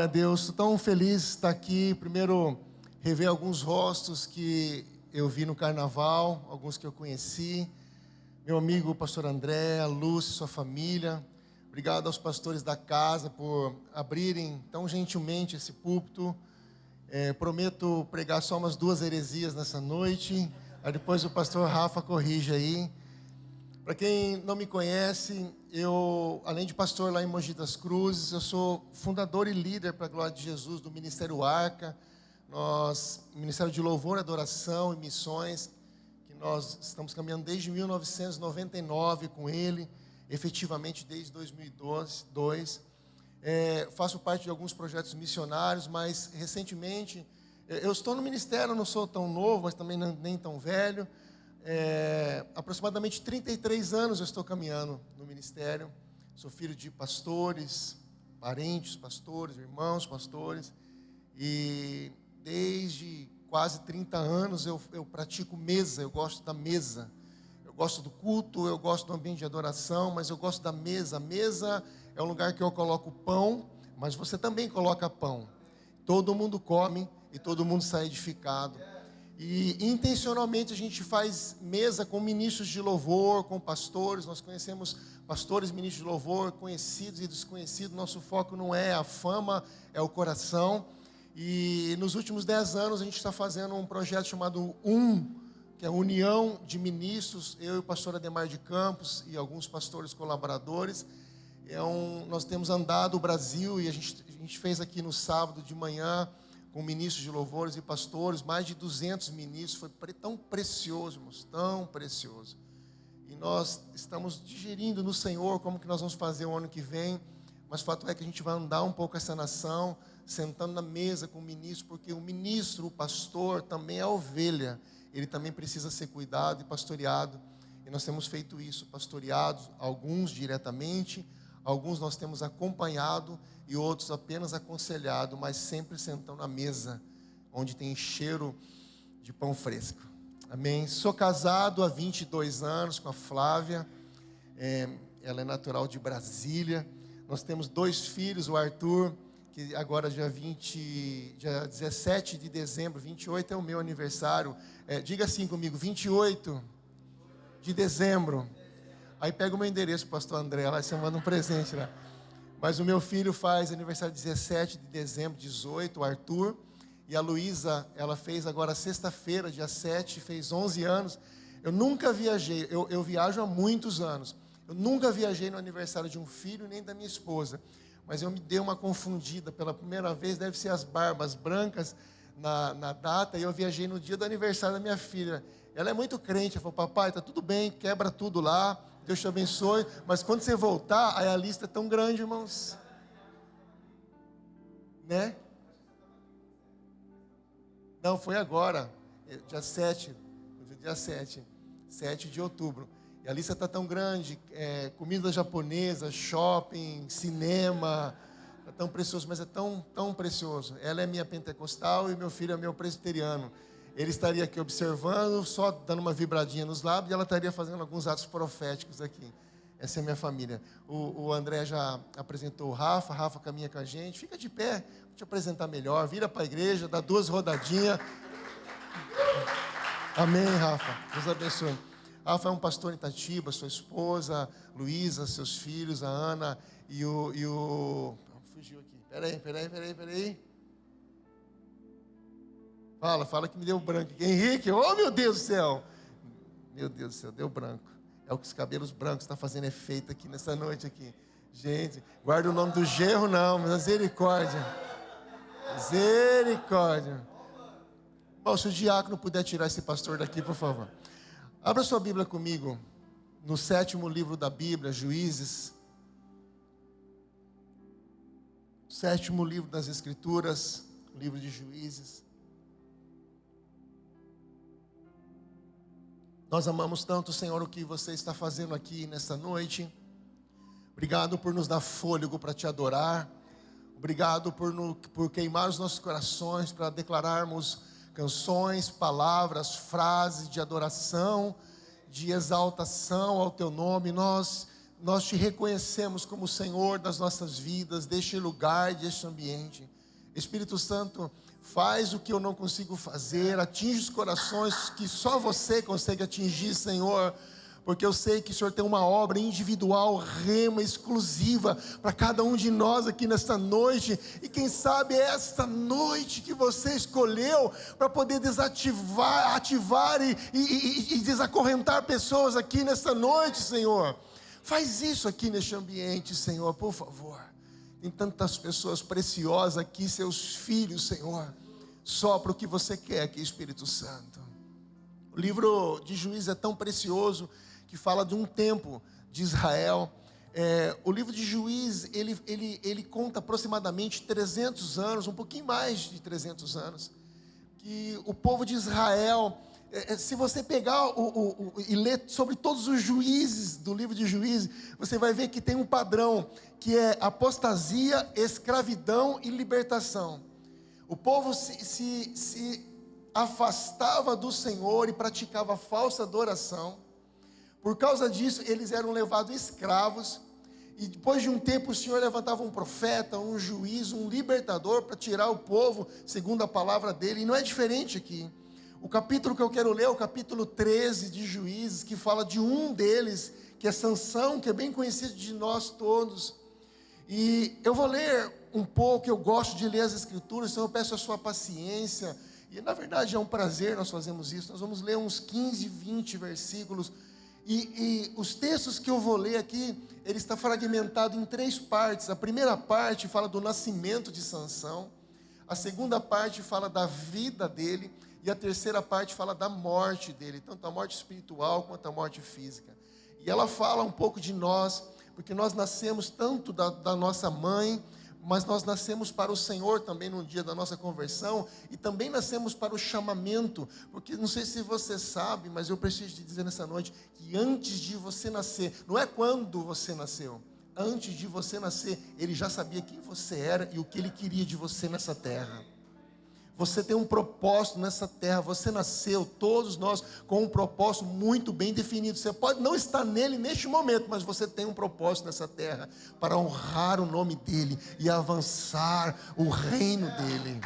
Glória a Deus, estou tão feliz de estar aqui. Primeiro, rever alguns rostos que eu vi no carnaval, alguns que eu conheci. Meu amigo, o pastor André, a Lúcia, sua família. Obrigado aos pastores da casa por abrirem tão gentilmente esse púlpito. Prometo pregar só umas 2 heresias nessa noite. Aí depois o pastor Rafa corrige aí. Para quem não me conhece, eu, além de pastor lá em Mogi das Cruzes, eu sou fundador e líder para a glória de Jesus do Ministério Arca. Ministério de Louvor, Adoração e Missões, que nós estamos caminhando desde 1999 com ele, efetivamente desde 2002. Faço parte de alguns projetos missionários, mas recentemente, eu estou no ministério, não sou tão novo, mas também nem tão velho. Aproximadamente 33 anos eu estou caminhando no ministério. Sou filho de pastores, parentes pastores, irmãos pastores. E desde quase 30 anos eu pratico mesa, eu gosto da mesa. Eu gosto do culto, eu gosto do ambiente de adoração, mas eu gosto da mesa. A mesa é um lugar que eu coloco pão, mas você também coloca pão. Todo mundo come e todo mundo sai edificado. E intencionalmente a gente faz mesa com ministros de louvor, com pastores. Nós conhecemos pastores, ministros de louvor, conhecidos e desconhecidos. Nosso foco não é a fama, é o coração. E nos últimos 10 anos a gente está fazendo um projeto chamado que é a União de Ministros. Eu e o pastor Ademar de Campos e alguns pastores colaboradores. Nós temos andado o Brasil e a gente fez aqui no sábado de manhã com ministros de louvores e pastores, mais de 200 ministros. Foi tão precioso, irmãos, tão precioso. E nós estamos digerindo no Senhor como que nós vamos fazer o ano que vem. Mas o fato é que a gente vai andar um pouco essa nação, sentando na mesa com o ministro, porque o ministro, o pastor, também é ovelha. Ele também precisa ser cuidado e pastoreado. E nós temos feito isso, pastoreados, alguns diretamente, alguns nós temos acompanhado e outros apenas aconselhado, mas sempre sentando à mesa, onde tem cheiro de pão fresco. Amém? Sou casado há 22 anos com a Flávia, ela é natural de Brasília. Nós temos 2 filhos, o Arthur, que agora dia 17 de dezembro, 28 é o meu aniversário. Diga assim comigo, 28 de dezembro. Aí pega o meu endereço, pastor André, lá você manda um presente lá. Mas o meu filho faz aniversário 17 de dezembro, 18, o Arthur. E a Luísa, ela fez agora sexta-feira, dia 7, fez 11 anos. Eu nunca viajei, eu viajo há muitos anos. Eu nunca viajei no aniversário de um filho, nem da minha esposa. Mas eu me dei uma confundida. Pela primeira vez, deve ser as barbas brancas na data. E eu viajei no dia do aniversário da minha filha. Ela é muito crente. Ela falou, papai, tá tudo bem, quebra tudo lá. Deus te abençoe. Mas quando você voltar, aí a lista é tão grande, irmãos. Né? Não, foi agora. Dia 7. 7 de outubro. E a lista está tão grande, comida japonesa, shopping, cinema, é tão precioso, mas é tão, tão precioso. Ela é minha pentecostal e meu filho é meu presbiteriano. Ele estaria aqui observando, só dando uma vibradinha nos lábios, e ela estaria fazendo alguns atos proféticos aqui. Essa é a minha família. O André já apresentou o Rafa caminha com a gente. Fica de pé, vou te apresentar melhor, vira para a igreja, dá 2 rodadinhas. Amém, Rafa, Deus abençoe. Rafa é um pastor em Itatiba, sua esposa, Luísa, seus filhos, a Ana e o... Fugiu aqui. Peraí. Fala que me deu branco. Henrique, oh meu Deus do céu. Meu Deus do céu, deu branco. É o que os cabelos brancos estão fazendo efeito aqui nessa noite aqui. Gente, guarda o nome do genro não, misericórdia. Bom, se o diácono puder tirar esse pastor daqui, por favor. Abra sua Bíblia comigo, no 7º livro da Bíblia, Juízes. 7º livro das Escrituras, livro de Juízes. Nós amamos tanto, Senhor, o que você está fazendo aqui nessa noite. Obrigado por nos dar fôlego para te adorar. Obrigado por queimar os nossos corações para declararmos canções, palavras, frases de adoração, de exaltação ao teu nome. Nós nós te reconhecemos como o Senhor das nossas vidas, deste lugar, deste ambiente. Espírito Santo, faz o que eu não consigo fazer, atinge os corações que só você consegue atingir, Senhor, porque eu sei que o Senhor tem uma obra individual, rema, exclusiva para cada um de nós aqui nesta noite, e quem sabe é esta noite que você escolheu para poder ativar e desacorrentar pessoas aqui nesta noite, Senhor. Faz isso aqui neste ambiente, Senhor, por favor. Tem tantas pessoas preciosas aqui, seus filhos, Senhor. Sopra o que você quer aqui, Espírito Santo. O livro de Juízes é tão precioso que fala de um tempo de Israel. O livro de Juízes, ele conta aproximadamente 300 anos, um pouquinho mais de 300 anos, que o povo de Israel, se você pegar e ler sobre todos os juízes do livro de Juízes, você vai ver que tem um padrão, que é apostasia, escravidão e libertação. O povo se afastava do Senhor e praticava falsa adoração. Por causa disso, eles eram levados escravos, e depois de um tempo o Senhor levantava um profeta, um juiz, um libertador para tirar o povo, segundo a palavra dele. E não é diferente aqui. O capítulo que eu quero ler é o capítulo 13 de Juízes, que fala de um deles, que é Sansão, que é bem conhecido de nós todos. E eu vou ler um pouco, eu gosto de ler as Escrituras, então eu peço a sua paciência. E na verdade é um prazer nós fazermos isso. Nós vamos ler uns 15, 20 versículos. E os textos que eu vou ler aqui, ele está fragmentado em 3 partes. A primeira parte fala do nascimento de Sansão. A segunda parte fala da vida dele. E a terceira parte fala da morte dele, tanto a morte espiritual quanto a morte física. E ela fala um pouco de nós, porque nós nascemos tanto da nossa mãe, mas nós nascemos para o Senhor também no dia da nossa conversão, e também nascemos para o chamamento, porque não sei se você sabe, mas eu preciso te dizer nessa noite, que antes de você nascer, não é quando você nasceu, antes de você nascer, Ele já sabia quem você era e o que Ele queria de você nessa terra. Você tem um propósito nessa terra, você nasceu, todos nós, com um propósito muito bem definido. Você pode não estar nele neste momento, mas você tem um propósito nessa terra, para honrar o nome dEle e avançar o reino dEle.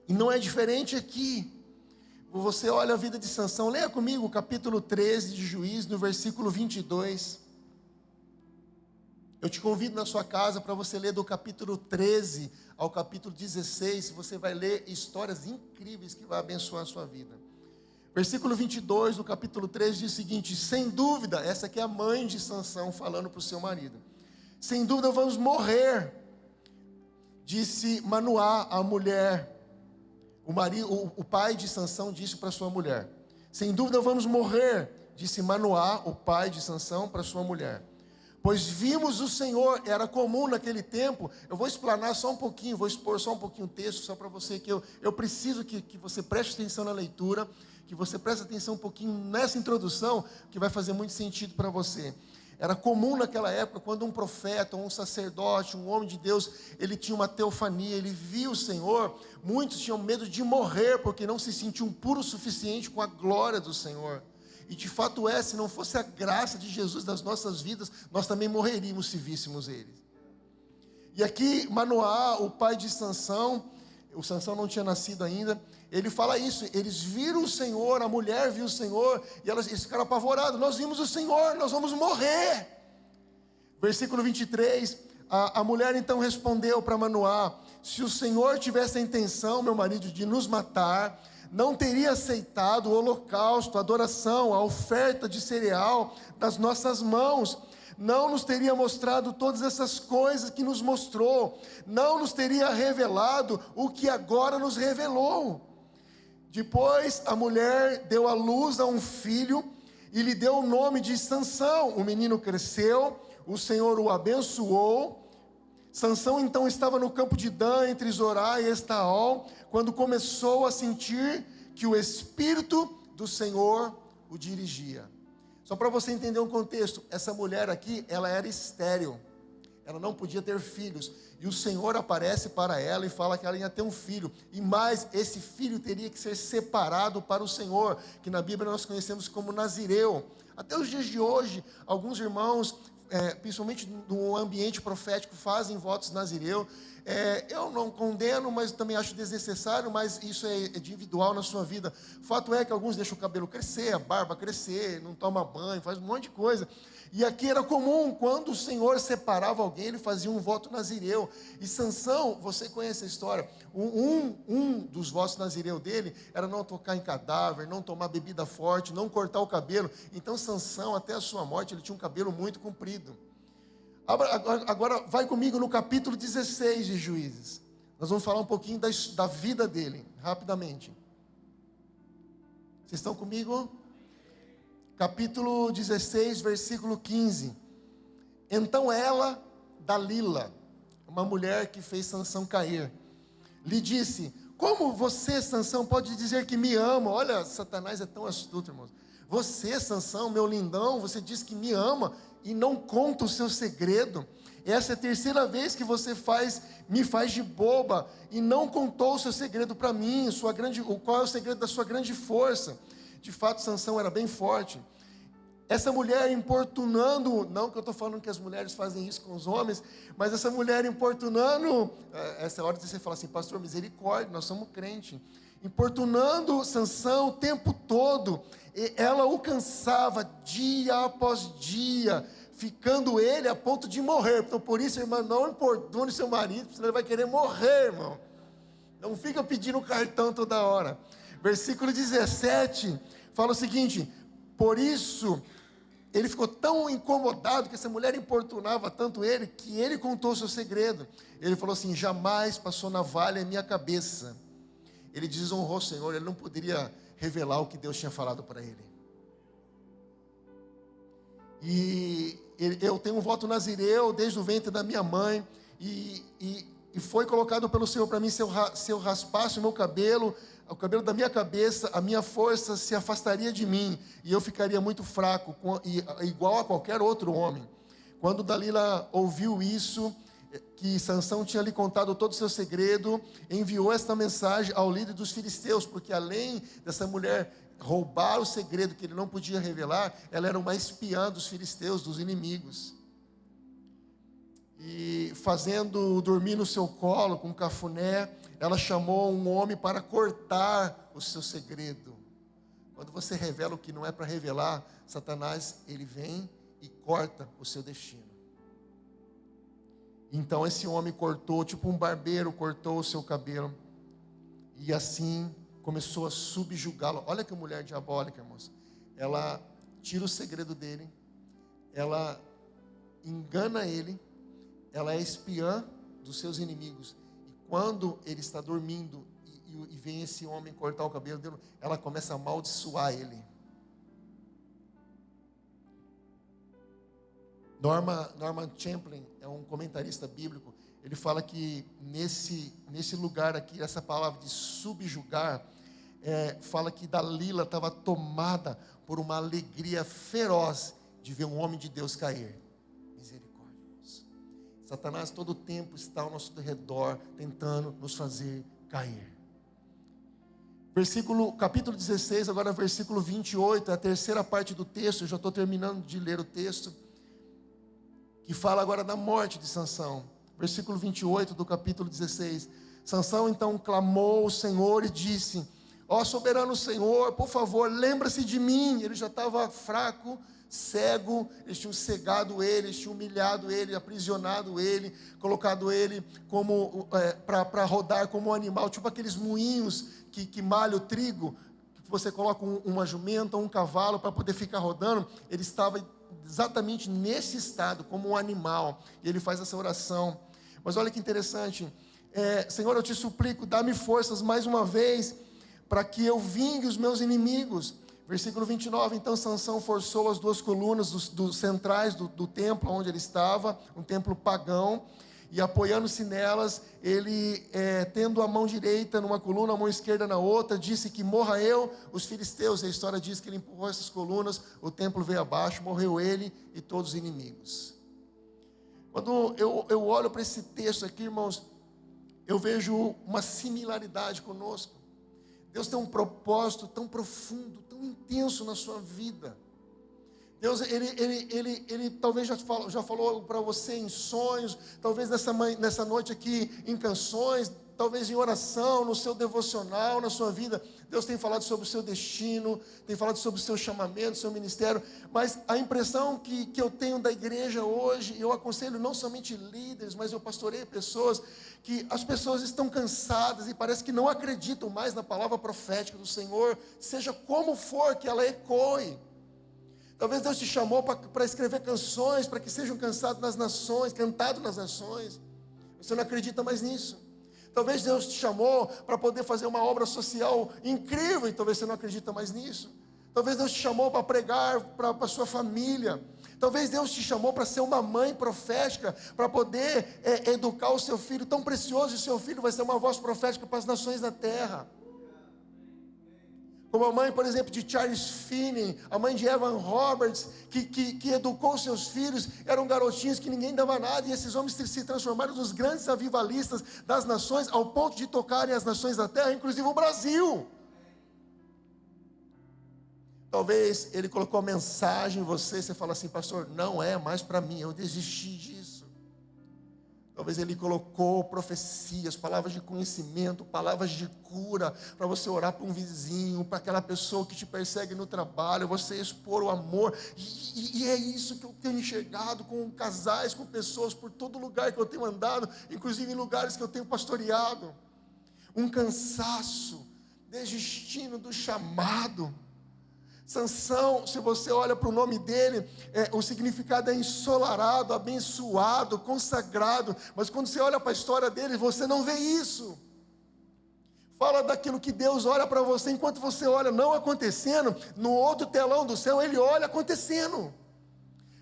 E não é diferente aqui. Você olha a vida de Sansão, leia comigo o capítulo 13 de Juízes, no versículo 22. Eu te convido na sua casa para você ler do capítulo 13 ao capítulo 16. Você vai ler histórias incríveis que vão abençoar a sua vida. Versículo 22 do capítulo 13 diz o seguinte: sem dúvida, essa aqui é a mãe de Sansão falando para o seu marido. Sem dúvida vamos morrer, disse Manoá, a mulher. O pai de Sansão disse para sua mulher. Sem dúvida vamos morrer, disse Manoá, o pai de Sansão, para sua mulher. Pois vimos o Senhor. Era comum naquele tempo. Eu vou explanar só um pouquinho, vou expor só um pouquinho o texto, só para você, que eu preciso que você preste atenção na leitura, que você preste atenção um pouquinho nessa introdução, que vai fazer muito sentido para você. Era comum naquela época, quando um profeta, um sacerdote, um homem de Deus, ele tinha uma teofania, ele via o Senhor, muitos tinham medo de morrer, porque não se sentiam puros o suficiente com a glória do Senhor. E de fato se não fosse a graça de Jesus nas nossas vidas, nós também morreríamos se víssemos Ele. E aqui Manoá, o pai de Sansão, o Sansão não tinha nascido ainda, ele fala isso, eles viram o Senhor, a mulher viu o Senhor, e eles ficaram apavorados, nós vimos o Senhor, nós vamos morrer. Versículo 23, a mulher então respondeu para Manoá: se o Senhor tivesse a intenção, meu marido, de nos matar, não teria aceitado o holocausto, a adoração, a oferta de cereal das nossas mãos, não nos teria mostrado todas essas coisas que nos mostrou, não nos teria revelado o que agora nos revelou. Depois a mulher deu à luz a um filho e lhe deu o nome de Sansão. O menino cresceu, o Senhor o abençoou. Sansão então estava no campo de Dan, entre Zorá e Estaol, quando começou a sentir que o Espírito do Senhor o dirigia. Só para você entender um contexto, essa mulher aqui, ela era estéril. Ela não podia ter filhos. E o Senhor aparece para ela e fala que ela ia ter um filho. E mais, esse filho teria que ser separado para o Senhor, que na Bíblia nós conhecemos como Nazireu. Até os dias de hoje, alguns irmãos, principalmente no ambiente profético, fazem votos Nazireu. Eu não condeno, mas também acho desnecessário, mas isso é individual na sua vida. O fato é que alguns deixam o cabelo crescer, a barba crescer, não toma banho, faz um monte de coisa. E aqui era comum, quando o Senhor separava alguém, ele fazia um voto nazireu. E Sansão, você conhece a história, um dos votos nazireu dele era não tocar em cadáver, não tomar bebida forte, não cortar o cabelo. Então Sansão, até a sua morte, ele tinha um cabelo muito comprido. Agora vai comigo no capítulo 16 de Juízes. Nós vamos falar um pouquinho da vida dele, rapidamente. Vocês estão comigo? Capítulo 16, versículo 15. Então ela, Dalila, uma mulher que fez Sansão cair, lhe disse: como você, Sansão, pode dizer que me ama? Olha, Satanás é tão astuto, irmãos. Você, Sansão, meu lindão, você diz que me ama e não conta o seu segredo. Essa é a terceira vez que você me faz de boba e não contou o seu segredo para mim, qual é o segredo da sua grande força. De fato, Sansão era bem forte. Essa mulher importunando, não que eu estou falando que as mulheres fazem isso com os homens, mas essa mulher importunando, essa é a hora de você falar assim: pastor, misericórdia, nós somos crentes. Importunando Sansão o tempo todo, ela o cansava dia após dia, ficando ele a ponto de morrer. Então por isso, irmã, não importune seu marido, senão ele vai querer morrer, irmão. Não fica pedindo cartão toda hora. Versículo 17, fala o seguinte: por isso, ele ficou tão incomodado que essa mulher importunava tanto ele, que ele contou o seu segredo. Ele falou assim: jamais passou navalha em minha cabeça. Ele desonrou o Senhor, ele não poderia revelar o que Deus tinha falado para ele. E eu tenho um voto nazireu desde o ventre da minha mãe, e foi colocado pelo Senhor para mim: se eu raspasse o meu cabelo, o cabelo da minha cabeça, a minha força se afastaria de mim, e eu ficaria muito fraco, igual a qualquer outro homem. Quando Dalila ouviu isso, que Sansão tinha lhe contado todo o seu segredo, enviou esta mensagem ao líder dos filisteus, porque além dessa mulher roubar o segredo que ele não podia revelar, ela era uma espiã dos filisteus, dos inimigos. E fazendo dormir no seu colo com um cafuné, ela chamou um homem para cortar o seu segredo. Quando você revela o que não é para revelar, Satanás, ele vem e corta o seu destino. Então esse homem cortou, tipo um barbeiro cortou o seu cabelo, e assim começou a subjugá-lo. Olha que mulher diabólica, irmãos. Ela tira o segredo dele, ela engana ele, ela é espiã dos seus inimigos. E quando ele está dormindo e vem esse homem cortar o cabelo dele, ela começa a amaldiçoar ele. Norman Champlin é um comentarista bíblico. Ele fala que nesse lugar aqui, essa palavra de subjugar, fala que Dalila estava tomada por uma alegria feroz de ver um homem de Deus cair. Misericórdia, Deus. Satanás todo o tempo está ao nosso redor, tentando nos fazer cair. Capítulo 16, agora versículo 28, é a terceira parte do texto. Eu já estou terminando de ler o texto, que fala agora da morte de Sansão. Versículo 28 do capítulo 16. Sansão então clamou ao Senhor e disse: ó soberano Senhor, por favor, lembra-se de mim. Ele já estava fraco, cego, eles tinham cegado ele, eles tinham humilhado ele, aprisionado ele, colocado ele para rodar como um animal, tipo aqueles moinhos que malham o trigo, que você coloca uma jumenta ou um cavalo para poder ficar rodando. Ele estava exatamente nesse estado, como um animal, e ele faz essa oração. Mas olha que interessante: Senhor, eu te suplico, dá-me forças mais uma vez, para que eu vingue os meus inimigos. Versículo 29, então Sansão forçou as duas colunas dos centrais do templo onde ele estava, um templo pagão, e apoiando-se nelas, ele, tendo a mão direita numa coluna, a mão esquerda na outra, disse que morra eu, os filisteus. E a história diz que ele empurrou essas colunas, o templo veio abaixo, morreu ele e todos os inimigos. Quando eu olho para esse texto aqui, irmãos, eu vejo uma similaridade conosco. Deus tem um propósito tão profundo, tão intenso na sua vida. Deus, ele talvez já falou para você em sonhos, talvez nessa noite aqui em canções, talvez em oração, no seu devocional, na sua vida. Deus tem falado sobre o seu destino, tem falado sobre o seu chamamento, o seu ministério. Mas a impressão que eu tenho da igreja hoje, eu aconselho não somente líderes, mas eu pastoreio pessoas, que as pessoas estão cansadas e parece que não acreditam mais na palavra profética do Senhor, seja como for que ela ecoe. Talvez Deus te chamou para escrever canções, para que sejam cantadas nas nações, Você não acredita mais nisso. Talvez Deus te chamou para poder fazer uma obra social incrível, e talvez você não acredita mais nisso. Talvez Deus te chamou para pregar para a sua família. Talvez Deus te chamou para ser uma mãe profética, para poder educar o seu filho tão precioso, e o seu filho vai ser uma voz profética para as nações da terra. Como a mãe, por exemplo, de Charles Finney, a mãe de Evan Roberts, que educou seus filhos, eram garotinhos que ninguém dava nada, e esses homens se transformaram nos grandes avivalistas das nações, ao ponto de tocarem as nações da terra, inclusive o Brasil. Talvez ele colocou a mensagem em você fala assim: pastor, não é mais para mim, eu desisti disso. Talvez ele colocou profecias, palavras de conhecimento, palavras de cura, para você orar para um vizinho, para aquela pessoa que te persegue no trabalho, você expor o amor. E é isso que eu tenho enxergado com casais, com pessoas por todo lugar que eu tenho andado, inclusive em lugares que eu tenho pastoreado. Um cansaço, desistindo do chamado. Sansão, se você olha para o nome dele, o significado é ensolarado, abençoado, consagrado. Mas quando você olha para a história dele, você não vê isso. Fala daquilo que Deus olha para você, enquanto você olha não acontecendo, no outro telão do céu, ele olha acontecendo.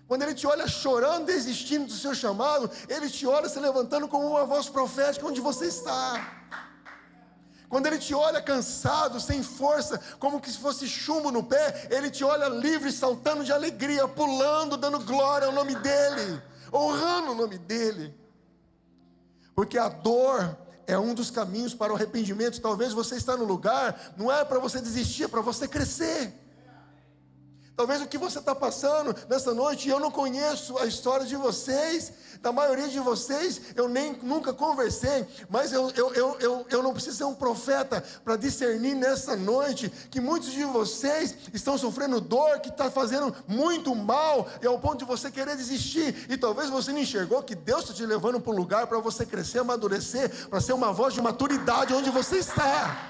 Quando ele te olha chorando, desistindo do seu chamado, ele te olha se levantando como uma voz profética onde você está. Quando ele te olha cansado, sem força, como que se fosse chumbo no pé, ele te olha livre, saltando de alegria, pulando, dando glória ao nome dele, honrando o nome dele. Porque a dor é um dos caminhos para o arrependimento. Talvez você está no lugar, não é para você desistir, é para você crescer. Talvez o que você está passando nessa noite, eu não conheço a história de vocês, da maioria de vocês, eu nunca conversei, mas eu não preciso ser um profeta para discernir nessa noite, que muitos de vocês estão sofrendo dor, que está fazendo muito mal, e ao ponto de você querer desistir, e talvez você não enxergou que Deus está te levando para um lugar para você crescer, amadurecer, para ser uma voz de maturidade onde você está.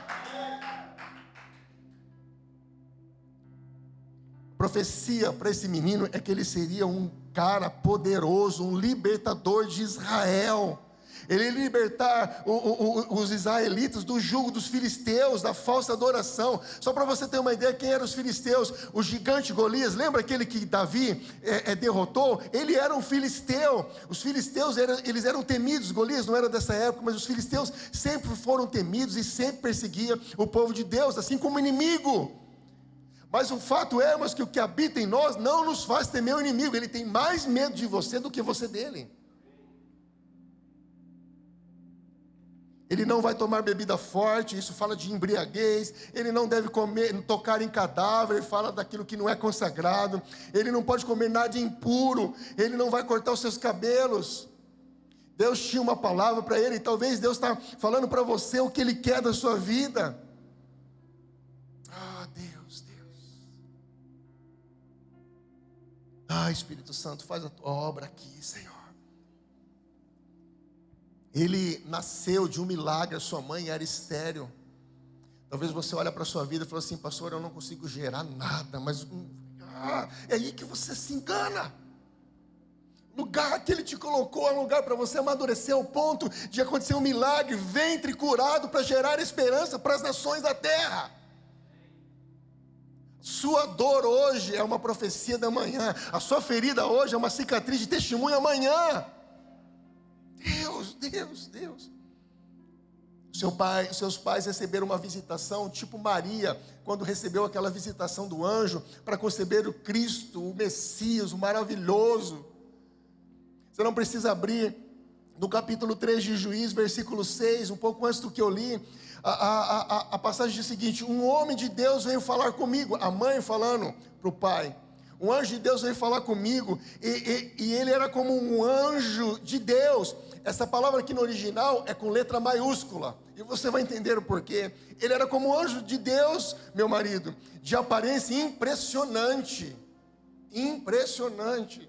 Profecia para esse menino é que ele seria um cara poderoso, um libertador de Israel. Ele ia libertar os israelitas do jugo dos filisteus, da falsa adoração. Só para você ter uma ideia, quem eram os filisteus? O gigante Golias, lembra aquele que Davi derrotou? Ele era um filisteu. Os filisteus eles eram temidos. Golias não era dessa época, mas os filisteus sempre foram temidos e sempre perseguiam o povo de Deus, assim como inimigo. Mas o fato é, mas que o que habita em nós não nos faz temer o inimigo. Ele tem mais medo de você do que você dele. Ele não vai tomar bebida forte, isso fala de embriaguez. Ele não deve tocar em cadáver, ele fala daquilo que não é consagrado. Ele não pode comer nada impuro, ele não vai cortar os seus cabelos. Deus tinha uma palavra para ele, e talvez Deus está falando para você o que Ele quer da sua vida. Espírito Santo, faz a tua obra aqui, Senhor. Ele nasceu de um milagre, a sua mãe era estéril. Talvez você olhe para a sua vida e fale assim: pastor, eu não consigo gerar nada, mas é aí que você se engana. O lugar que Ele te colocou é um lugar para você amadurecer ao ponto de acontecer um milagre, ventre curado para gerar esperança para as nações da terra. Sua dor hoje é uma profecia da manhã. A sua ferida hoje é uma cicatriz de testemunho amanhã. Deus. Seus pais receberam uma visitação, tipo Maria, quando recebeu aquela visitação do anjo, para conceber o Cristo, o Messias, o maravilhoso. Você não precisa abrir no capítulo 3 de Juízes, versículo 6, um pouco antes do que eu li, a passagem diz o seguinte: um homem de Deus veio falar comigo, a mãe falando para o pai, um anjo de Deus veio falar comigo, e ele era como um anjo de Deus. Essa palavra aqui no original é com letra maiúscula, e você vai entender o porquê. Ele era como um anjo de Deus, meu marido, de aparência impressionante, impressionante.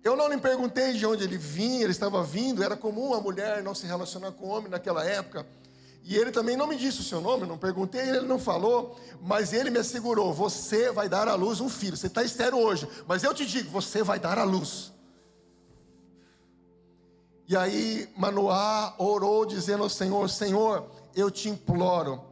Eu não lhe perguntei de onde ele vinha, ele estava vindo. Era comum a mulher não se relacionar com o homem naquela época. E ele também não me disse o seu nome, eu não perguntei, ele não falou. Mas ele me assegurou: você vai dar à luz um filho. Você está estéril hoje, mas eu te digo, você vai dar à luz. E aí Manoá orou dizendo ao Senhor: Senhor, eu te imploro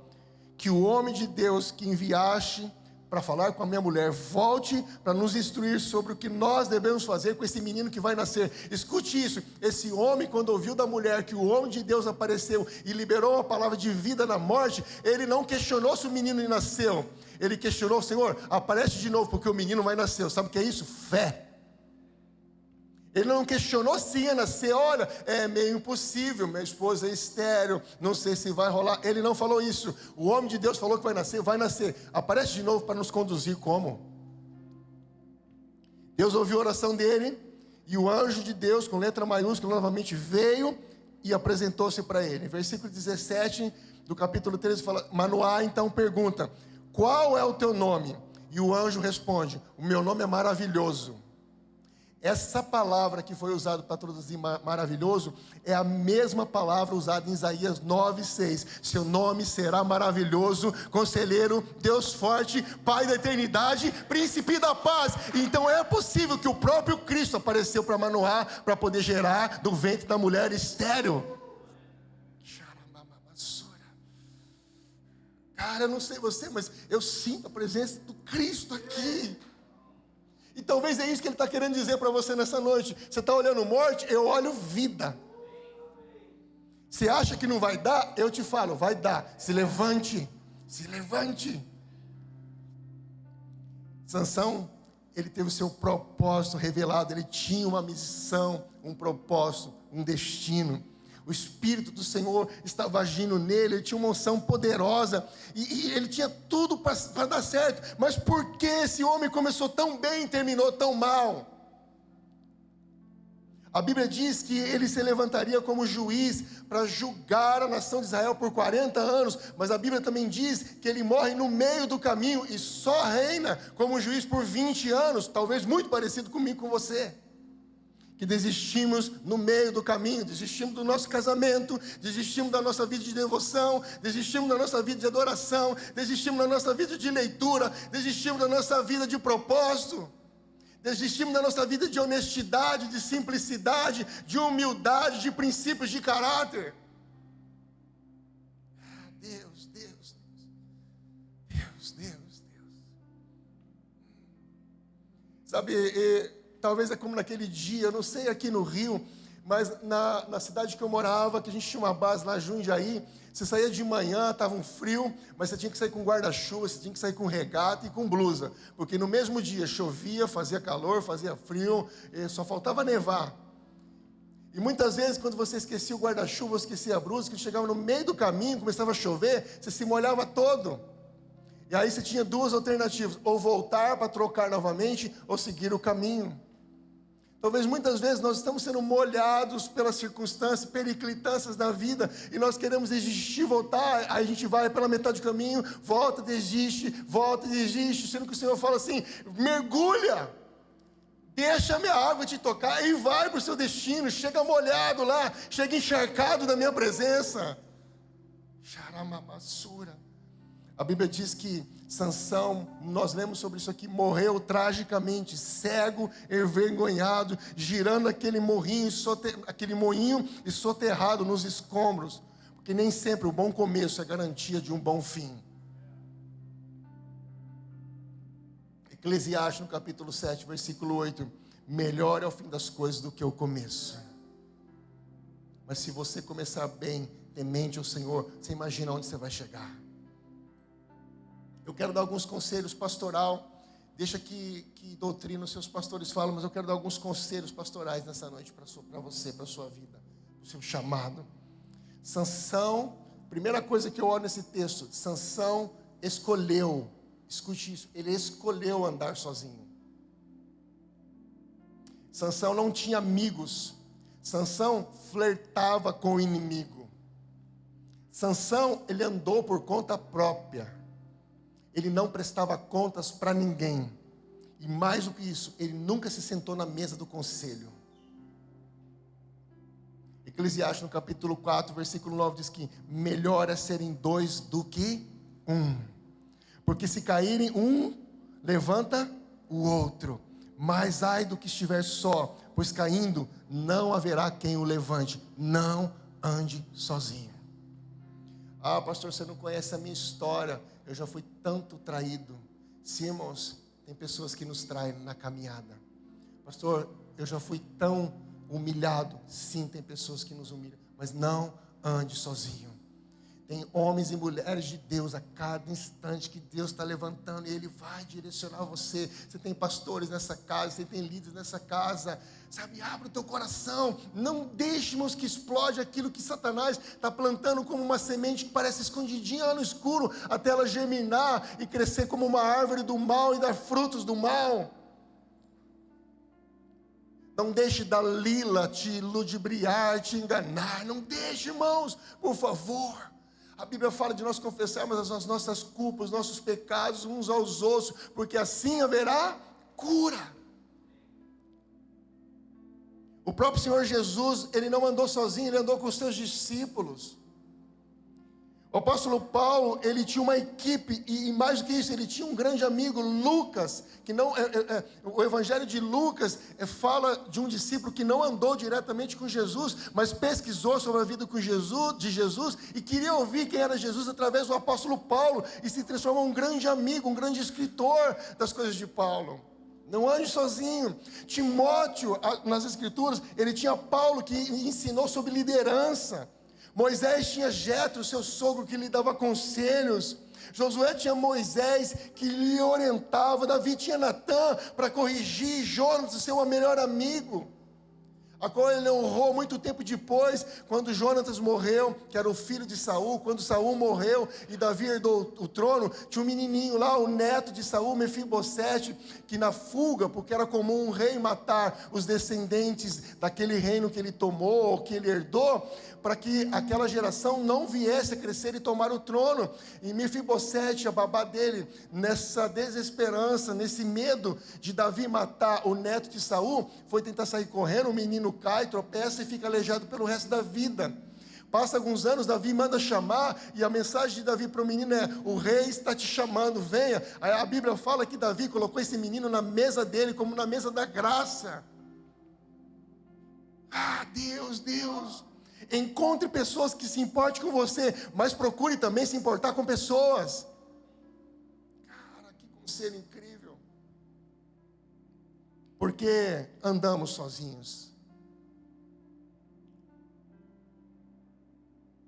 que o homem de Deus que enviaste para falar com a minha mulher volte para nos instruir sobre o que nós devemos fazer com esse menino que vai nascer. Escute isso: esse homem, quando ouviu da mulher que o homem de Deus apareceu e liberou a palavra de vida na morte, ele não questionou se o menino nasceu. Ele questionou: Senhor, aparece de novo porque o menino vai nascer. Sabe o que é isso? Fé. Ele não questionou se ia nascer. Olha, é meio impossível, minha esposa é estéril, não sei se vai rolar. Ele não falou isso. O homem de Deus falou que vai nascer, vai nascer. Aparece de novo para nos conduzir como? Deus ouviu a oração dele, e o anjo de Deus, com letra maiúscula, novamente veio e apresentou-se para ele. Versículo 17 do capítulo 13 fala: Manoá então pergunta: qual é o teu nome? E o anjo responde: o meu nome é Maravilhoso. Essa palavra que foi usada para traduzir maravilhoso é a mesma palavra usada em Isaías 9:6. Seu nome será maravilhoso, conselheiro, Deus forte, Pai da eternidade, príncipe da paz. Então é possível que o próprio Cristo apareceu para Manoá para poder gerar do ventre da mulher estéril. Cara, eu não sei você, mas eu sinto a presença do Cristo aqui. E talvez é isso que ele está querendo dizer para você nessa noite. Você está olhando morte, eu olho vida. Você acha que não vai dar? Eu te falo, vai dar. Se levante, se levante. Sansão, ele teve o seu propósito revelado. Ele tinha uma missão, um propósito, um destino. O Espírito do Senhor estava agindo nele, ele tinha uma unção poderosa, e ele tinha tudo para dar certo. Mas por que esse homem começou tão bem e terminou tão mal? A Bíblia diz que ele se levantaria como juiz para julgar a nação de Israel por 40 anos, mas a Bíblia também diz que ele morre no meio do caminho e só reina como juiz por 20 anos, talvez muito parecido comigo, com você. Que desistimos no meio do caminho, desistimos do nosso casamento, desistimos da nossa vida de devoção, desistimos da nossa vida de adoração, desistimos da nossa vida de leitura, desistimos da nossa vida de propósito, desistimos da nossa vida de honestidade, de simplicidade, de humildade, de princípios de caráter. Deus. Sabe, talvez é como naquele dia, eu não sei aqui no Rio, mas na cidade que eu morava, que a gente tinha uma base lá, Jundiaí, você saía de manhã, estava um frio, mas você tinha que sair com guarda-chuva, você tinha que sair com regata e com blusa, porque no mesmo dia chovia, fazia calor, fazia frio, só faltava nevar. E muitas vezes, quando você esquecia o guarda-chuva, esquecia a blusa, que chegava no meio do caminho, começava a chover, você se molhava todo. E aí você tinha duas alternativas: ou voltar para trocar novamente, ou seguir o caminho. Talvez muitas vezes nós estamos sendo molhados pelas circunstâncias, periclitâncias da vida, e nós queremos desistir, voltar, aí a gente vai pela metade do caminho, volta, desiste, sendo que o Senhor fala assim: mergulha, deixa a minha água te tocar e vai para o seu destino, chega molhado lá, chega encharcado da minha presença. Xaramamassura. A Bíblia diz que Sansão, nós lemos sobre isso aqui, morreu tragicamente, cego, envergonhado, girando aquele moinho e soterrado nos escombros, porque nem sempre o bom começo é garantia de um bom fim. Eclesiastes, no capítulo 7, versículo 8, melhor é o fim das coisas do que o começo. Mas se você começar bem, temente ao Senhor, você imagina onde você vai chegar. Eu quero dar alguns conselhos pastoral Deixa que doutrina os seus pastores falam, mas eu quero dar alguns conselhos pastorais nessa noite para você, para a sua vida, para o seu chamado. Sansão, primeira coisa que eu olho nesse texto, Sansão escolheu, escute isso, ele escolheu andar sozinho. Sansão não tinha amigos, Sansão flertava com o inimigo. Sansão, ele andou por conta própria. Ele não prestava contas para ninguém. E mais do que isso, ele nunca se sentou na mesa do conselho. Eclesiastes no capítulo 4, versículo 9 diz que melhor é serem dois do que um. Porque se caírem um, levanta o outro. Mas ai do que estiver só, pois caindo não haverá quem o levante. Não ande sozinho. Ah, pastor, você não conhece a minha história. Eu já fui tanto traído. Sim, irmãos, tem pessoas que nos traem na caminhada. Pastor, eu já fui tão humilhado. Sim, tem pessoas que nos humilham. Mas não ande sozinho. Tem homens e mulheres de Deus a cada instante que Deus está levantando e Ele vai direcionar você. Você tem pastores nessa casa, você tem líderes nessa casa. Sabe, abre o teu coração. Não deixe, irmãos, que explode aquilo que Satanás está plantando como uma semente que parece escondidinha lá no escuro, até ela germinar e crescer como uma árvore do mal e dar frutos do mal. Não deixe Dalila te ludibriar, te enganar. Não deixe, irmãos, por favor. A Bíblia fala de nós confessarmos as nossas culpas, os nossos pecados uns aos outros, porque assim haverá cura. O próprio Senhor Jesus, Ele não andou sozinho, Ele andou com os seus discípulos. O apóstolo Paulo, ele tinha uma equipe, e mais do que isso, ele tinha um grande amigo, Lucas, que não, o evangelho de Lucas fala de um discípulo que não andou diretamente com Jesus, mas pesquisou sobre a vida de Jesus, e queria ouvir quem era Jesus através do apóstolo Paulo, e se transformou em um grande amigo, um grande escritor das coisas de Paulo. Não ande sozinho. Timóteo, nas escrituras, ele tinha Paulo que ensinou sobre liderança. Moisés tinha Jetro, seu sogro, que lhe dava conselhos. Josué tinha Moisés, que lhe orientava. Davi tinha Natã para corrigir. Jonatas, seu melhor amigo, a qual ele honrou muito tempo depois, quando Jonatas morreu, que era o filho de Saul. Quando Saul morreu e Davi herdou o trono, tinha um menininho lá, o neto de Saul, Mefibosete, que na fuga, porque era comum um rei matar os descendentes daquele reino que ele tomou, ou que ele herdou, para que aquela geração não viesse a crescer e tomar o trono. E Mefibosete, a babá dele, nessa desesperança, nesse medo de Davi matar o neto de Saul, foi tentar sair correndo. O menino cai, tropeça e fica aleijado pelo resto da vida. Passa alguns anos, Davi manda chamar, e a mensagem de Davi para o menino é: o rei está te chamando, venha. Aí a Bíblia fala que Davi colocou esse menino na mesa dele, como na mesa da graça. Ah, Deus, encontre pessoas que se importem com você, mas procure também se importar com pessoas. Cara, que conselho incrível. Porque andamos sozinhos.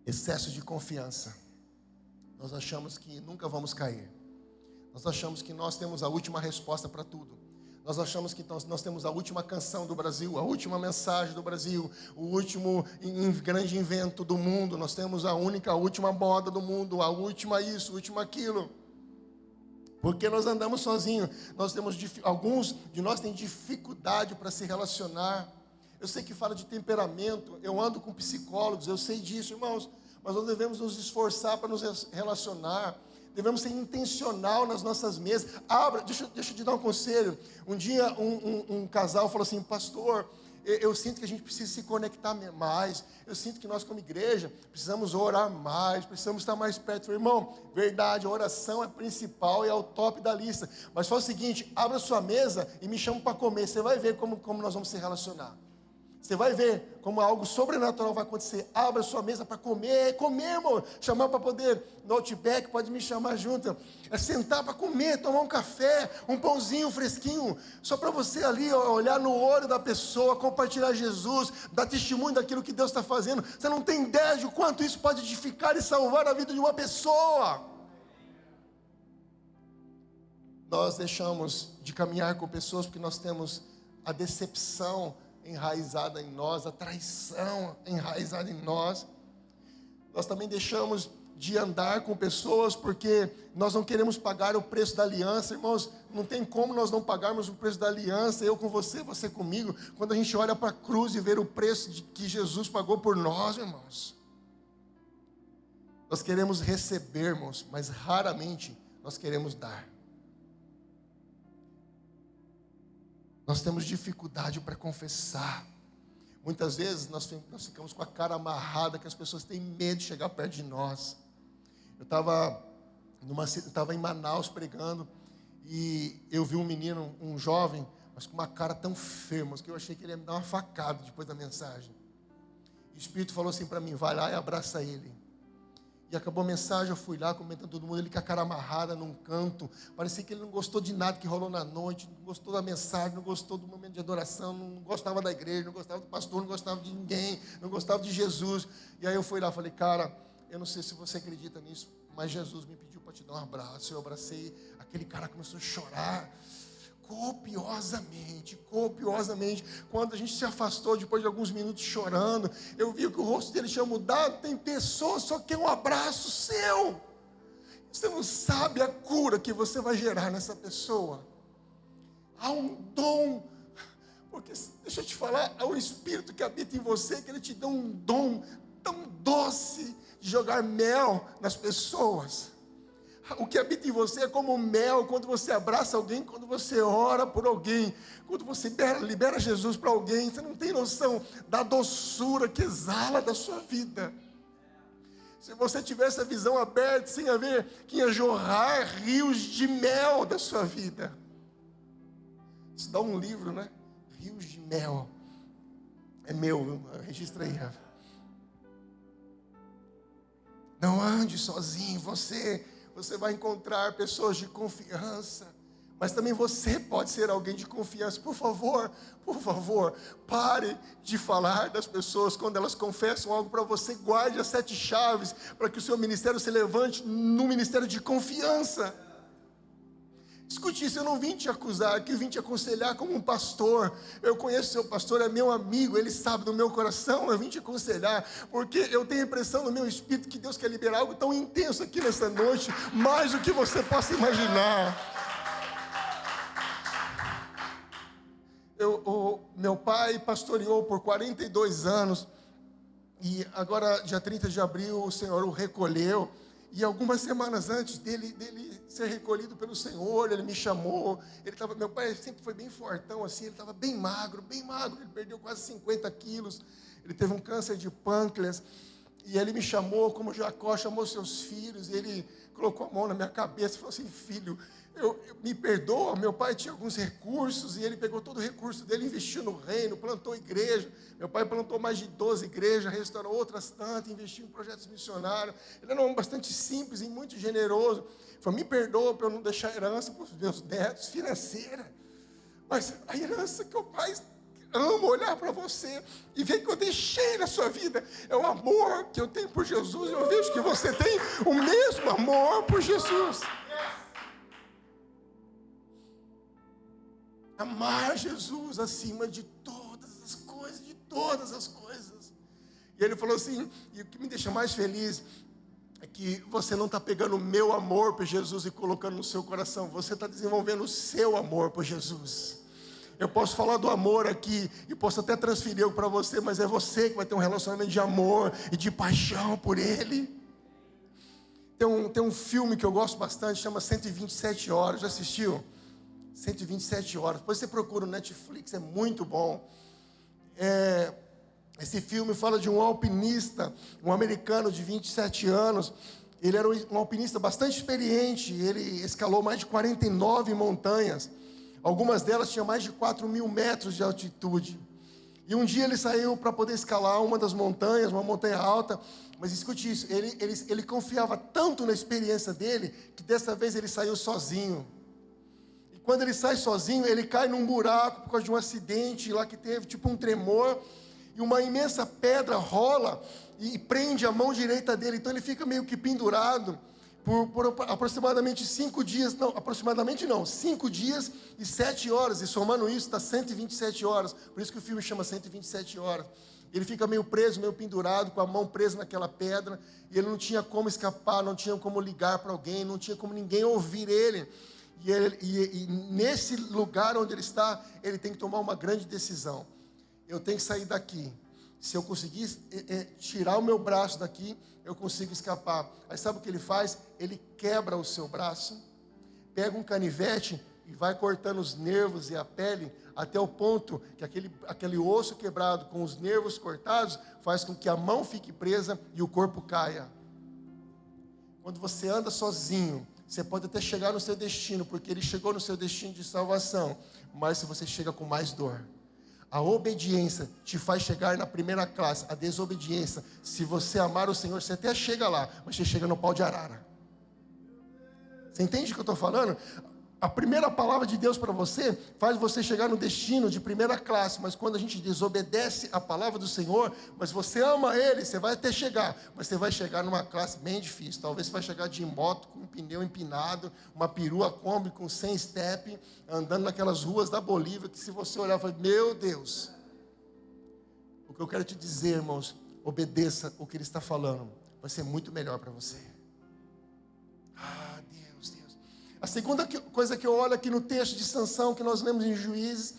Excesso de confiança. Nós achamos que nunca vamos cair. Nós achamos que nós temos a última resposta para tudo. Nós achamos que nós temos a última canção do Brasil, a última mensagem do Brasil, o último grande invento do mundo. Nós temos a última moda do mundo, a última isso, a última aquilo. Porque nós andamos sozinhos. Alguns de nós têm dificuldade para se relacionar. Eu sei que fala de temperamento, eu ando com psicólogos, eu sei disso, irmãos. Mas nós devemos nos esforçar para nos relacionar. Devemos ser intencional nas nossas mesas. Deixa eu te dar um conselho. Um dia um casal falou assim: pastor, eu sinto que a gente precisa se conectar mais. Eu sinto que nós como igreja precisamos orar mais, precisamos estar mais perto. Eu falei: irmão, verdade, a oração é principal e é o top da lista. Mas faz o seguinte, abra sua mesa e me chama para comer. Você vai ver como nós vamos se relacionar. Você vai ver como algo sobrenatural vai acontecer. Abra sua mesa para comer, irmão. Chamar para poder, no Outback, pode me chamar junto. É sentar para comer, tomar um café, um pãozinho fresquinho. Só para você ali olhar no olho da pessoa, compartilhar Jesus, dar testemunho daquilo que Deus está fazendo. Você não tem ideia de quanto isso pode edificar e salvar a vida de uma pessoa. Nós deixamos de caminhar com pessoas porque nós temos a decepção enraizada em nós, a traição enraizada em nós. Nós também deixamos de andar com pessoas porque nós não queremos pagar o preço da aliança. Irmãos, não tem como nós não pagarmos o preço da aliança, eu com você, você comigo, quando a gente olha para a cruz e vê o preço que Jesus pagou por nós, irmãos. Nós queremos receber, irmãos, mas raramente nós queremos dar. Nós temos dificuldade para confessar. Muitas vezes nós ficamos com a cara amarrada, que as pessoas têm medo de chegar perto de nós. Eu estava em Manaus pregando, e eu vi um menino, um jovem, mas com uma cara tão firme, que eu achei que ele ia me dar uma facada depois da mensagem. E o Espírito falou assim para mim: vai lá e abraça ele. E acabou a mensagem, eu fui lá, comentando todo mundo, ele com a cara amarrada num canto. Parecia que ele não gostou de nada que rolou na noite, não gostou da mensagem, não gostou do momento de adoração, não gostava da igreja, não gostava do pastor, não gostava de ninguém, não gostava de Jesus. E aí eu fui lá, falei: cara, eu não sei se você acredita nisso, mas Jesus me pediu para te dar um abraço. Eu abracei, aquele cara começou a chorar copiosamente. Quando a gente se afastou, depois de alguns minutos chorando, eu vi que o rosto dele tinha mudado. Tem pessoas só que é um abraço seu. Você não sabe a cura que você vai gerar nessa pessoa. Há um dom, porque deixa eu te falar, há um Espírito que habita em você, que ele te dá um dom tão doce de jogar mel nas pessoas. O que habita em você é como mel, quando você abraça alguém, quando você ora por alguém, quando você libera Jesus para alguém, você não tem noção da doçura que exala da sua vida. Se você tivesse a visão aberta, sem haver, que ia jorrar rios de mel da sua vida. Isso dá um livro, né? Rios de mel. É meu, registra aí, Rafa. Não ande sozinho, você vai encontrar pessoas de confiança, mas também você pode ser alguém de confiança. Por favor, pare de falar das pessoas quando elas confessam algo para você. Guarde as 7 chaves para que o seu ministério se levante num ministério de confiança. Escute isso, eu não vim te acusar aqui, eu vim te aconselhar como um pastor. Eu conheço seu pastor, é meu amigo, ele sabe do meu coração. Eu vim te aconselhar, porque eu tenho a impressão no meu espírito que Deus quer liberar algo tão intenso aqui nessa noite, mais do que você possa imaginar. Meu pai pastoreou por 42 anos, e agora, dia 30 de abril, o Senhor o recolheu. E algumas semanas antes dele ser recolhido pelo Senhor, ele me chamou. Meu pai sempre foi bem fortão assim, ele estava bem magro, ele perdeu quase 50 quilos. Ele teve um câncer de pâncreas. E ele me chamou, como Jacó chamou seus filhos. E ele colocou a mão na minha cabeça e falou assim: filho, me perdoa. Meu pai tinha alguns recursos e ele pegou todo o recurso dele, investiu no reino, plantou igreja. Meu pai plantou mais de 12 igrejas, restaurou outras tantas, investiu em projetos missionários. Ele era um homem bastante simples e muito generoso. Ele falou: me perdoa para eu não deixar herança para os meus netos, financeira. Mas a herança que o pai ama olhar para você e ver que eu deixei na sua vida é o amor que eu tenho por Jesus. Eu vejo que você tem o mesmo amor por Jesus. Amar Jesus acima de todas as coisas. E ele falou assim, e o que me deixa mais feliz é que você não está pegando o meu amor por Jesus e colocando no seu coração, você está desenvolvendo o seu amor por Jesus. Eu posso falar do amor aqui, e posso até transferir algo para você, mas é você que vai ter um relacionamento de amor e de paixão por Ele. Tem um filme que eu gosto bastante, chama 127 Horas, já assistiu? 127 Horas, depois você procura no Netflix, é muito bom. Esse filme fala de um alpinista, um americano de 27 anos, ele era um alpinista bastante experiente, ele escalou mais de 49 montanhas, algumas delas tinham mais de 4.000 metros de altitude, e um dia ele saiu para poder escalar uma das montanhas, uma montanha alta, mas escute isso, ele confiava tanto na experiência dele, que dessa vez ele saiu sozinho. Quando ele sai sozinho, ele cai num buraco por causa de um acidente lá que teve, tipo um tremor, e uma imensa pedra rola e prende a mão direita dele, então ele fica meio que pendurado por aproximadamente 5 dias, não, aproximadamente não, 5 dias e 7 horas, e somando isso dá 127 horas, por isso que o filme chama 127 horas. Ele fica meio preso, meio pendurado, com a mão presa naquela pedra, e ele não tinha como escapar, não tinha como ligar para alguém, não tinha como ninguém ouvir ele. E nesse lugar onde ele está, ele tem que tomar uma grande decisão. Eu tenho que sair daqui. Se eu conseguir tirar o meu braço daqui, eu consigo escapar. Aí sabe o que ele faz? Ele quebra o seu braço, pega um canivete e vai cortando os nervos e a pele, até o ponto que aquele osso quebrado com os nervos cortados faz com que a mão fique presa e o corpo caia. Quando você anda sozinho, você pode até chegar no seu destino, porque ele chegou no seu destino de salvação, mas se você chega com mais dor. A obediência te faz chegar na primeira classe. A desobediência, se você amar o Senhor, você até chega lá, mas você chega no pau de arara. Você entende o que eu estou falando? A primeira palavra de Deus para você faz você chegar no destino de primeira classe, mas quando a gente desobedece a palavra do Senhor, mas você ama Ele, você vai até chegar, mas você vai chegar numa classe bem difícil. Talvez você vai chegar de moto com um pneu empinado, uma perua Kombi com 100 step, andando naquelas ruas da Bolívia, que se você olhar, vai, meu Deus. O que eu quero te dizer, irmãos, obedeça o que Ele está falando, vai ser muito melhor para você. A segunda coisa que eu olho aqui no texto de Sansão, que nós lemos em Juízes,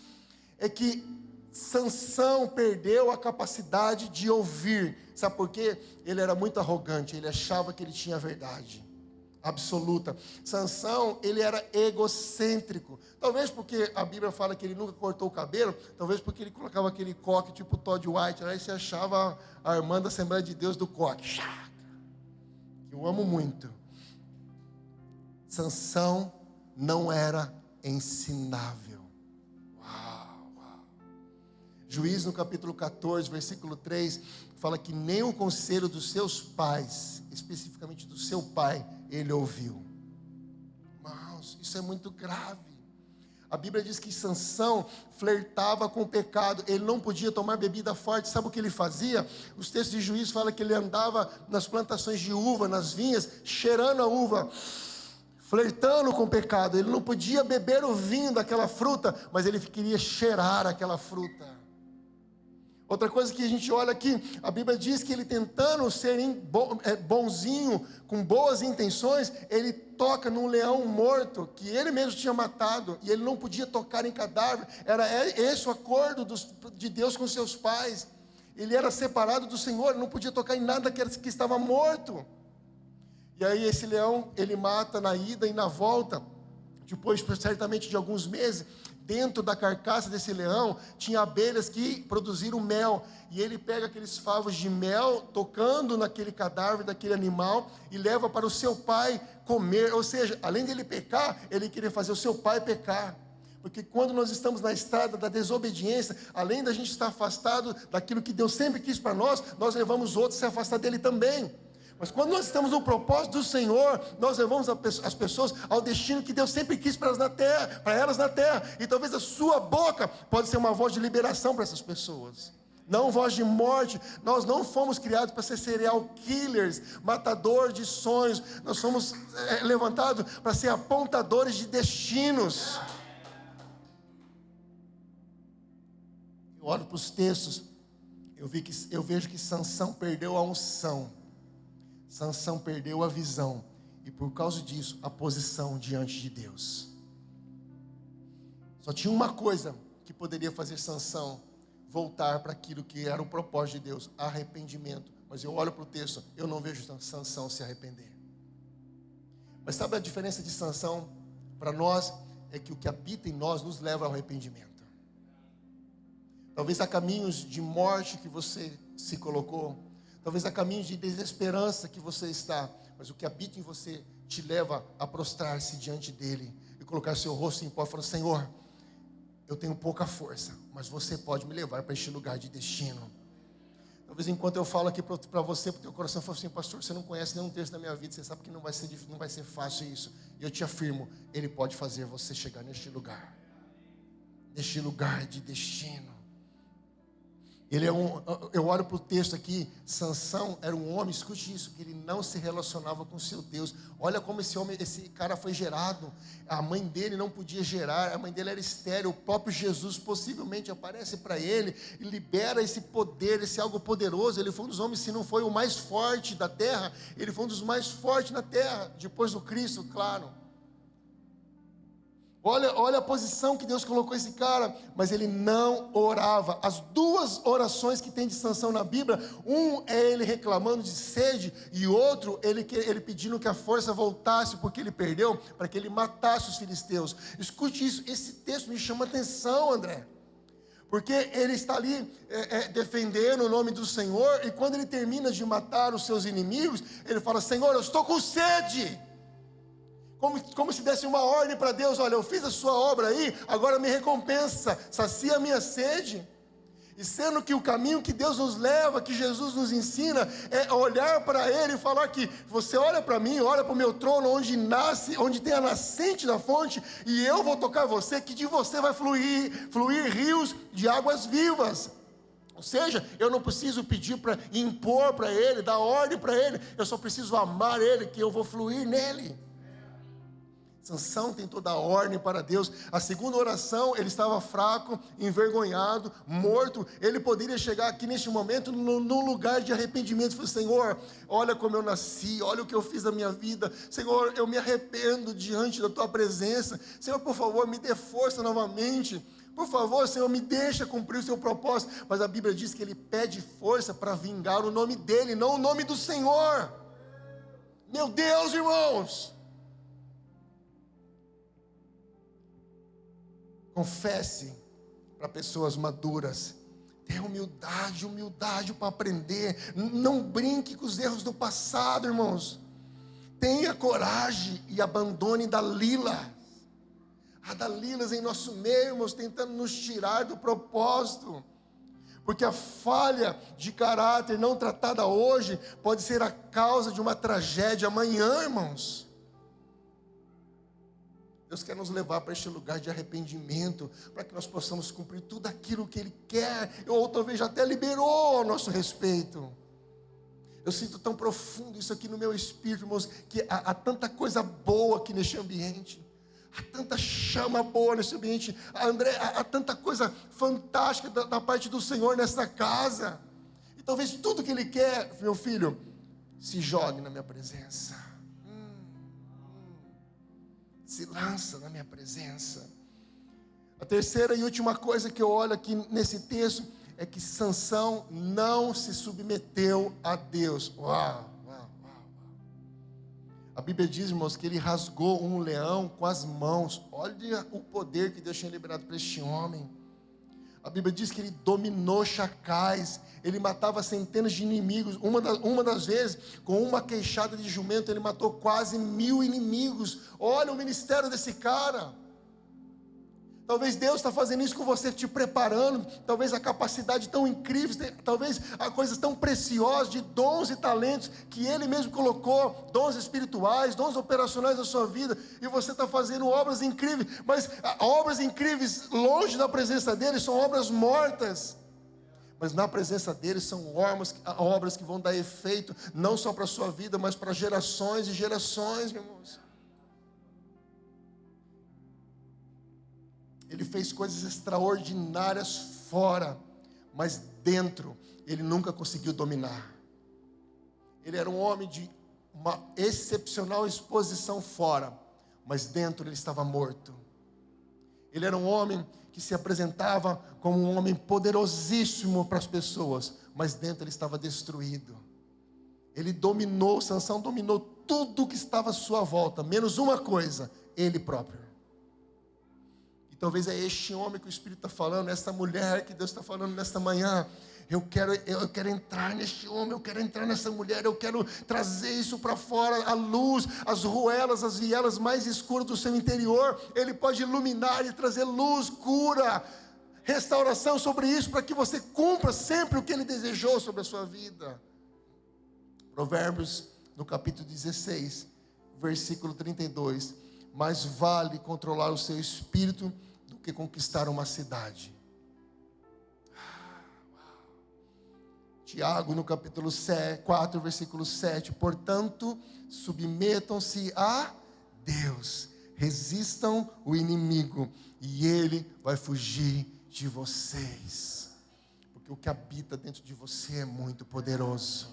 é que Sansão perdeu a capacidade de ouvir. Sabe por quê? Ele era muito arrogante, ele achava que ele tinha a verdade absoluta. Sansão, ele era egocêntrico. Talvez porque a Bíblia fala que ele nunca cortou o cabelo, talvez porque ele colocava aquele coque tipo Todd White, aí você achava a irmã da Assembleia de Deus do coque. Eu amo muito. Sansão não era ensinável. Uau. Juízes no capítulo 14, versículo 3, fala que nem o conselho dos seus pais, especificamente do seu pai, ele ouviu. Irmãos, isso é muito grave. A Bíblia diz que Sansão flertava com o pecado, ele não podia tomar bebida forte. Sabe o que ele fazia? Os textos de Juízes falam que ele andava nas plantações de uva, nas vinhas, cheirando a uva, flertando com o pecado. Ele não podia beber o vinho daquela fruta, mas ele queria cheirar aquela fruta. Outra coisa que a gente olha aqui, a Bíblia diz que ele tentando ser bonzinho, com boas intenções, ele toca num leão morto, que ele mesmo tinha matado, e ele não podia tocar em cadáver. Era esse o acordo de Deus com seus pais. Ele era separado do Senhor, não podia tocar em nada que estava morto. E aí esse leão, ele mata na ida e na volta. Depois, certamente de alguns meses, dentro da carcaça desse leão, tinha abelhas que produziram mel. E ele pega aqueles favos de mel, tocando naquele cadáver daquele animal, e leva para o seu pai comer. Ou seja, além dele pecar, ele queria fazer o seu pai pecar. Porque quando nós estamos na estrada da desobediência, além da gente estar afastado daquilo que Deus sempre quis para nós, nós levamos outros a se afastar dele também. Mas quando nós estamos no propósito do Senhor, nós levamos as pessoas ao destino que Deus sempre quis para elas na terra. E talvez a sua boca pode ser uma voz de liberação para essas pessoas, não voz de morte. Nós não fomos criados para ser serial killers, matadores de sonhos. Nós somos levantados para ser apontadores de destinos. Eu olho para os textos, eu vejo que Sansão perdeu a unção. Sansão perdeu a visão e por causa disso a posição diante de Deus. Só tinha uma coisa que poderia fazer Sansão voltar para aquilo que era o propósito de Deus: arrependimento. Mas eu olho para o texto, eu não vejo Sansão se arrepender. Mas sabe a diferença de Sansão para nós? É que o que habita em nós nos leva ao arrependimento. Talvez há caminhos de morte que você se colocou, talvez há caminhos de desesperança que você está, mas o que habita em você te leva a prostrar-se diante dele e colocar seu rosto em pó, falando: Senhor, eu tenho pouca força, mas você pode me levar para este lugar de destino. Talvez enquanto eu falo aqui para você, para o teu coração, fala assim: pastor, você não conhece nenhum terço da minha vida, você sabe que não vai ser fácil isso. E eu te afirmo, ele pode fazer você chegar neste lugar de destino. Eu olho para o texto aqui, Sansão era um homem, escute isso, que ele não se relacionava com seu Deus. Olha como esse cara foi gerado. A mãe dele não podia gerar, a mãe dele era estéril. O próprio Jesus possivelmente aparece para ele e libera esse poder, esse algo poderoso. Ele foi um dos homens, se não foi o mais forte da terra, ele foi um dos mais fortes na terra, depois do Cristo, claro. Olha a posição que Deus colocou esse cara, mas ele não orava. As duas orações que tem de Sansão na Bíblia, um é ele reclamando de sede, e outro ele pedindo que a força voltasse, porque ele perdeu, para que ele matasse os filisteus. Escute isso, esse texto me chama atenção, André, porque ele está ali defendendo o nome do Senhor, e quando ele termina de matar os seus inimigos, ele fala: Senhor, eu estou com sede. Como se desse uma ordem para Deus: olha, eu fiz a sua obra aí, agora me recompensa, sacia a minha sede. E sendo que o caminho que Deus nos leva, que Jesus nos ensina, é olhar para Ele e falar que você olha para mim, olha para o meu trono, onde tem a nascente da fonte, e eu vou tocar você, que de você vai fluir rios de águas vivas. Ou seja, eu não preciso pedir para impor para Ele, dar ordem para Ele, eu só preciso amar Ele, que eu vou fluir nele. Sansão tem toda a ordem para Deus. A segunda oração, ele estava fraco, envergonhado, morto. Ele poderia chegar aqui neste momento num lugar de arrependimento. Falei: Senhor, olha como eu nasci, olha o que eu fiz da minha vida. Senhor, eu me arrependo diante da tua presença. Senhor, por favor, me dê força novamente. Por favor, Senhor, me deixa cumprir o seu propósito. Mas a Bíblia diz que ele pede força para vingar o nome dele, não o nome do Senhor. Meu Deus, irmãos. Confesse para pessoas maduras. Tenha humildade para aprender. Não brinque com os erros do passado, irmãos. Tenha coragem e abandone Dalilas. Há Dalilas em nosso meio, irmãos, tentando nos tirar do propósito. Porque a falha de caráter não tratada hoje pode ser a causa de uma tragédia amanhã, irmãos. Deus quer nos levar para este lugar de arrependimento, para que nós possamos cumprir tudo aquilo que Ele quer, ou talvez já até liberou ao nosso respeito. Eu sinto tão profundo isso aqui no meu espírito, irmãos, que há tanta coisa boa aqui neste ambiente, há tanta chama boa nesse ambiente, André, há tanta coisa fantástica da parte do Senhor nessa casa, e talvez tudo que Ele quer, meu filho, se jogue na minha presença. Se lança na minha presença. A terceira e última coisa que eu olho aqui nesse texto é que Sansão não se submeteu a Deus. Uau. A Bíblia diz, irmãos, que ele rasgou um leão com as mãos. Olha o poder que Deus tinha liberado para este homem. A Bíblia diz que ele dominou chacais, ele matava centenas de inimigos. Uma das vezes, com uma queixada de jumento, ele matou quase 1000 inimigos. Olha o ministério desse cara. Talvez Deus está fazendo isso com você, te preparando. Talvez a capacidade tão incrível, talvez a coisas tão preciosas de dons e talentos que Ele mesmo colocou, dons espirituais, dons operacionais na sua vida, e você está fazendo obras incríveis, mas obras incríveis longe da presença dEle são obras mortas. Mas na presença dEle são obras que vão dar efeito, não só para a sua vida, mas para gerações e gerações, meus irmãos. Ele fez coisas extraordinárias fora, mas dentro ele nunca conseguiu dominar. Ele era um homem de uma excepcional exposição fora, mas dentro ele estava morto. Ele era um homem que se apresentava como um homem poderosíssimo para as pessoas, mas dentro ele estava destruído. Sansão dominou tudo que estava à sua volta, menos uma coisa: ele próprio. Talvez é este homem que o Espírito está falando, essa mulher que Deus está falando nesta manhã. Eu quero entrar neste homem, eu quero entrar nessa mulher, eu quero trazer isso para fora, a luz, as ruelas, as vielas mais escuras do seu interior. Ele pode iluminar e trazer luz, cura, restauração sobre isso, para que você cumpra sempre o que Ele desejou sobre a sua vida. Provérbios, no capítulo 16, versículo 32. Mais vale controlar o seu espírito do que conquistar uma cidade. Tiago, no capítulo 4, versículo 7. Portanto, submetam-se a Deus, resistam o inimigo, e ele vai fugir de vocês. Porque o que habita dentro de você é muito poderoso.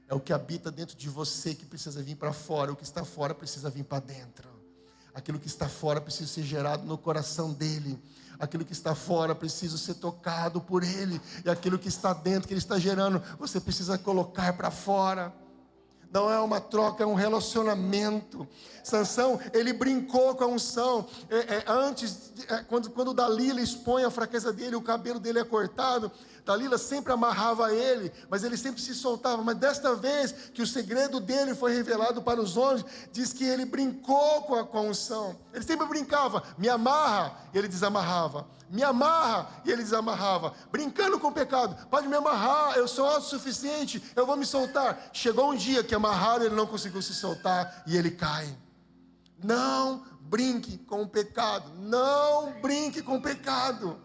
É o que habita dentro de você que precisa vir para fora. O que está fora precisa vir para dentro. Aquilo que está fora precisa ser gerado no coração dele. Aquilo que está fora precisa ser tocado por ele. E aquilo que está dentro, que ele está gerando, você precisa colocar para fora. Não é uma troca, é um relacionamento. Sansão, ele brincou com a unção. Quando Dalila expõe a fraqueza dele, o cabelo dele é cortado, Dalila sempre amarrava ele, mas ele sempre se soltava. Mas desta vez que o segredo dele foi revelado para os homens, diz que ele brincou com a unção. Ele sempre brincava, me amarra, e ele desamarrava. Me amarra, e ele desamarrava. Brincando com o pecado, pode me amarrar, eu sou autossuficiente, eu vou me soltar. Chegou um dia que amarraram, ele não conseguiu se soltar, e ele cai. Não brinque com o pecado, não brinque com o pecado.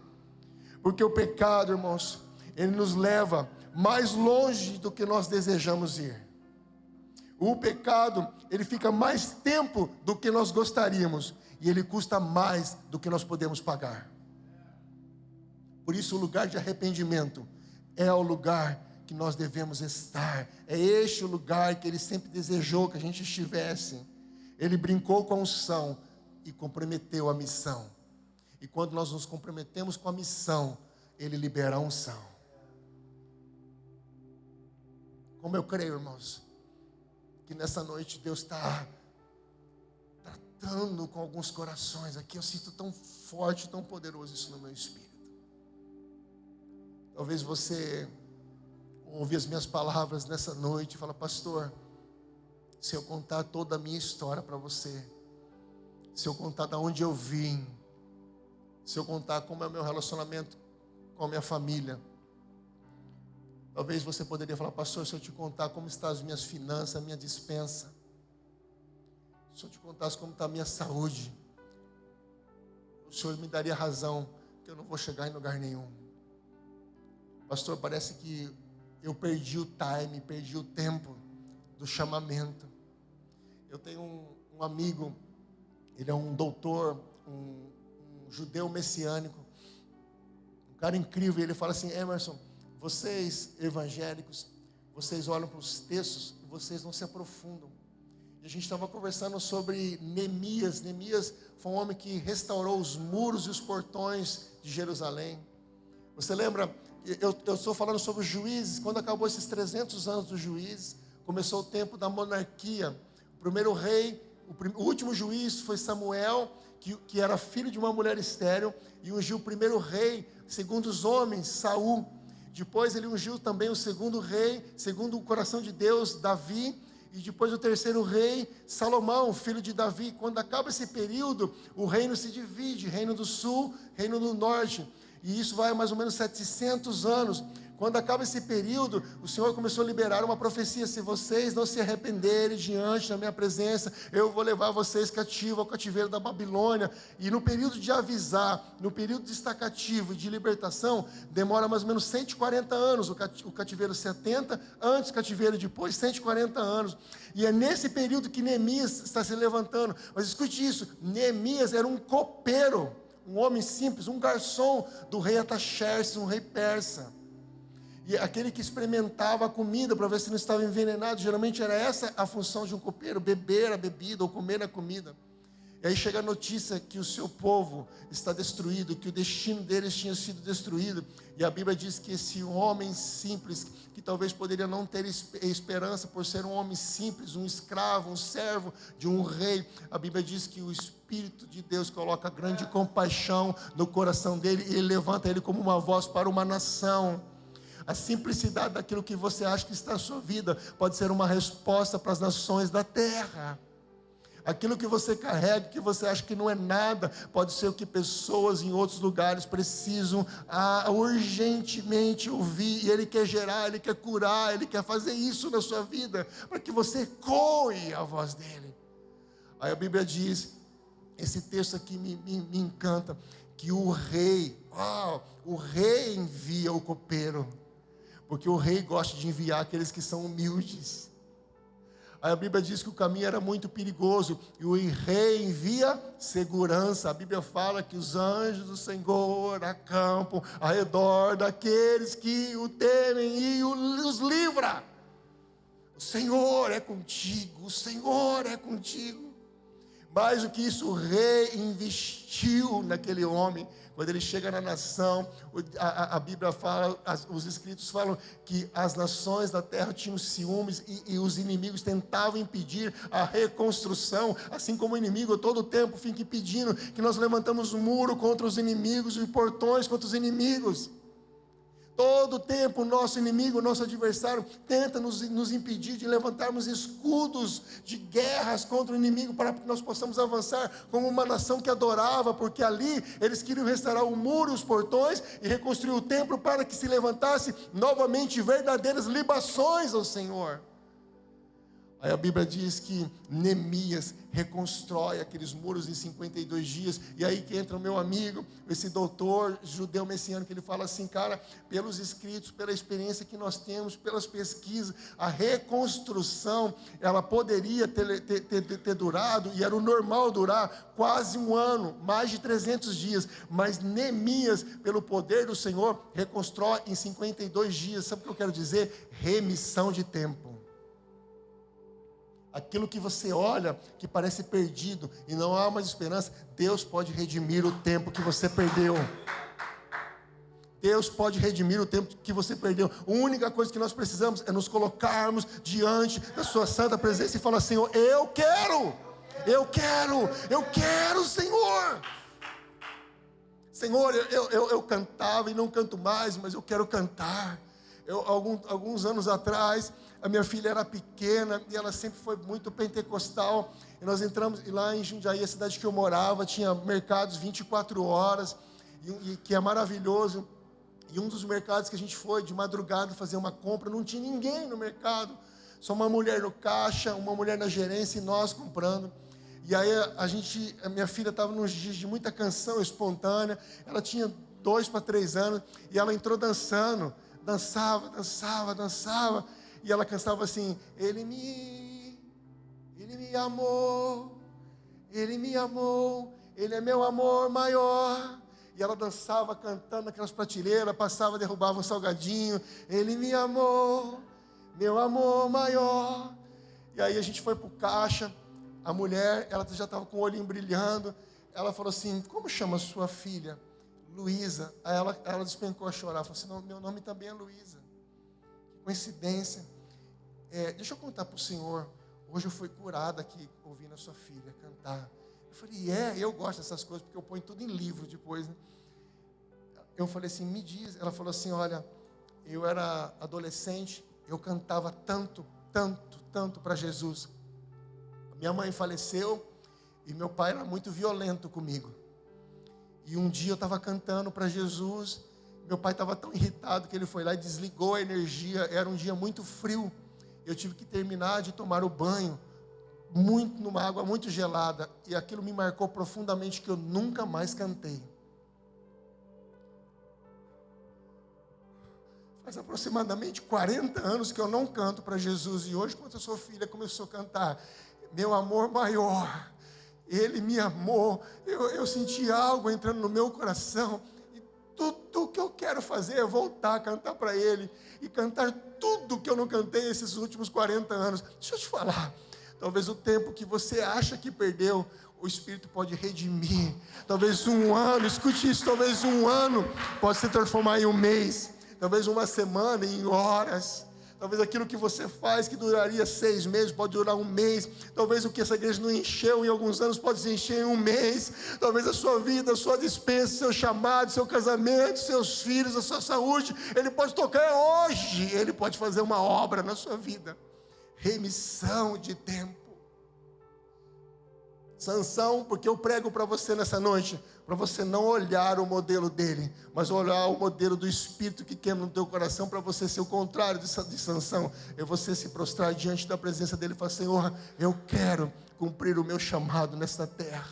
Porque o pecado, irmãos, ele nos leva mais longe do que nós desejamos ir. O pecado, ele fica mais tempo do que nós gostaríamos, e ele custa mais do que nós podemos pagar. Por isso o lugar de arrependimento é o lugar que nós devemos estar. É este o lugar que ele sempre desejou que a gente estivesse. Ele brincou com a unção e comprometeu a missão. E quando nós nos comprometemos com a missão, ele libera a unção. Como eu creio, irmãos, que nessa noite Deus está tratando com alguns corações aqui. Eu sinto tão forte, tão poderoso isso no meu espírito. Talvez você ouve as minhas palavras nessa noite e fala: pastor, se eu contar toda a minha história para você, se eu contar de onde eu vim, se eu contar como é o meu relacionamento com a minha família, talvez você poderia falar: pastor, se eu te contar como estão as minhas finanças, a minha despensa, se eu te contasse como está a minha saúde, o Senhor me daria razão que eu não vou chegar em lugar nenhum. Pastor, parece que eu perdi o time, perdi o tempo do chamamento. Eu tenho um amigo, ele é um doutor, um judeu messiânico, um cara incrível. Ele fala assim: Emerson, vocês evangélicos, vocês olham para os textos e vocês não se aprofundam. E a gente estava conversando sobre Neemias. Neemias foi um homem que restaurou os muros e os portões de Jerusalém. Você lembra? Eu estou falando sobre os juízes. Quando acabou esses 300 anos dos juízes, começou o tempo da monarquia. O primeiro rei, o último juiz foi Samuel, que era filho de uma mulher estéril, e ungiu o primeiro rei, segundo os homens, Saul. Depois ele ungiu também o segundo rei, segundo o coração de Deus, Davi. E depois o terceiro rei, Salomão, filho de Davi. Quando acaba esse período, o reino se divide: reino do sul, reino do norte. E isso vai mais ou menos 700 anos. Quando acaba esse período, o Senhor começou a liberar uma profecia: se vocês não se arrependerem diante da minha presença, eu vou levar vocês cativo ao cativeiro da Babilônia. E no período de avisar, no período de estar cativo e de libertação, demora mais ou menos 140 anos. O cativeiro 70, antes cativeiro e depois 140 anos. E é nesse período que Neemias está se levantando. Mas escute isso: Neemias era um copeiro, um homem simples, um garçom do rei Ataxerxes, um rei persa. E aquele que experimentava a comida para ver se não estava envenenado. Geralmente era essa a função de um copeiro: beber a bebida ou comer a comida. E aí chega a notícia que o seu povo está destruído, que o destino deles tinha sido destruído. E a Bíblia diz que esse homem simples, que talvez poderia não ter esperança por ser um homem simples, um escravo, um servo de um rei, a Bíblia diz que o Espírito de Deus coloca grande compaixão no coração dele, e ele levanta ele como uma voz para uma nação. A simplicidade daquilo que você acha que está na sua vida pode ser uma resposta para as nações da terra. Aquilo que você carrega, que você acha que não é nada, pode ser o que pessoas em outros lugares precisam urgentemente ouvir. E Ele quer gerar, Ele quer curar, Ele quer fazer isso na sua vida, para que você ecoe a voz dEle. Aí a Bíblia diz, esse texto aqui me encanta, que o rei envia o copeiro. porque o rei gosta de enviar aqueles que são humildes. Aí a Bíblia diz que o caminho era muito perigoso e o rei envia segurança. A Bíblia fala que os anjos do Senhor acampam ao redor daqueles que o temem e os livra. O Senhor é contigo, o Senhor é contigo. Mais do que isso, o rei investiu naquele homem. Quando ele chega na nação, a Bíblia fala, os escritos falam que as nações da terra tinham ciúmes e os inimigos tentavam impedir a reconstrução, assim como o inimigo todo o tempo fica impedindo que nós levantamos um muro contra os inimigos e portões contra os inimigos. Todo o tempo o nosso inimigo, o nosso adversário tenta nos impedir de levantarmos escudos de guerras contra o inimigo para que nós possamos avançar como uma nação que adorava, porque ali eles queriam restaurar o muro, os portões e reconstruir o templo para que se levantasse novamente verdadeiras libações ao Senhor. Aí a Bíblia diz que Neemias reconstrói aqueles muros em 52 dias. E aí que entra o meu amigo, esse doutor judeu messiânico, que ele fala assim, cara, pelos escritos, pela experiência que nós temos, pelas pesquisas, a reconstrução, ela poderia ter durado, e era o normal durar quase um ano, mais de 300 dias. Mas Neemias, pelo poder do Senhor, reconstrói em 52 dias. Sabe o que eu quero dizer? Remissão de tempo. Aquilo que você olha, que parece perdido e não há mais esperança, Deus pode redimir o tempo que você perdeu. Deus pode redimir o tempo que você perdeu. A única coisa que nós precisamos é nos colocarmos diante da sua santa presença e falar, Senhor, eu quero, Senhor. Senhor, eu cantava e não canto mais, mas eu quero cantar. Alguns anos atrás, a minha filha era pequena e ela sempre foi muito pentecostal. E nós entramos, e lá em Jundiaí, a cidade que eu morava, tinha mercados 24 horas, e que é maravilhoso. E um dos mercados que a gente foi de madrugada fazer uma compra, não tinha ninguém no mercado, só uma mulher no caixa, uma mulher na gerência e nós comprando. E aí a minha filha estava nos dias de muita canção espontânea, ela tinha 2 para 3 anos, e ela entrou dançando, dançava, e ela cantava assim, Ele me amou, Ele é meu amor maior. E ela dançava cantando naquelas prateleiras, passava, derrubava um salgadinho, Ele me amou, meu amor maior. E aí a gente foi para o caixa, a mulher, ela já estava com o olhinho brilhando, ela falou assim, como chama sua filha? Luísa. Aí ela despencou a chorar, falou assim, não, meu nome também é Luísa. Que coincidência. Deixa eu contar para o senhor, hoje eu fui curada aqui, ouvindo a sua filha cantar. Eu falei, eu gosto dessas coisas, porque eu ponho tudo em livro depois, né? Eu falei assim, me diz. Ela falou assim, olha, eu era adolescente, eu cantava tanto para Jesus. Minha mãe faleceu e meu pai era muito violento comigo. E um dia eu estava cantando para Jesus, meu pai estava tão irritado que ele foi lá e desligou a energia, era um dia muito frio. Eu tive que terminar de tomar o banho, numa água muito gelada, e aquilo me marcou profundamente, que eu nunca mais cantei. Faz aproximadamente 40 anos que eu não canto para Jesus, e hoje, quando a sua filha começou a cantar, meu amor maior, Ele me amou, eu senti algo entrando no meu coração, e tudo que eu quero fazer é voltar a cantar para Ele, e cantar tudo que eu não cantei esses últimos 40 anos. Deixa eu te falar, talvez o tempo que você acha que perdeu, o Espírito pode redimir. Talvez um ano, escute isso, talvez um ano pode se transformar em um mês, talvez uma semana em horas. Talvez aquilo que você faz que duraria 6 meses, pode durar um mês. Talvez o que essa igreja não encheu em alguns anos, pode se encher em um mês. Talvez a sua vida, a sua dispensa, seu chamado, seu casamento, seus filhos, a sua saúde, Ele pode tocar hoje. Ele pode fazer uma obra na sua vida. Remissão de tempo. Sansão, porque eu prego para você nessa noite, para você não olhar o modelo dele, mas olhar o modelo do Espírito que queima no teu coração, para você ser o contrário de Sansão, é você se prostrar diante da presença dele e falar, Senhor, eu quero cumprir o meu chamado nesta terra.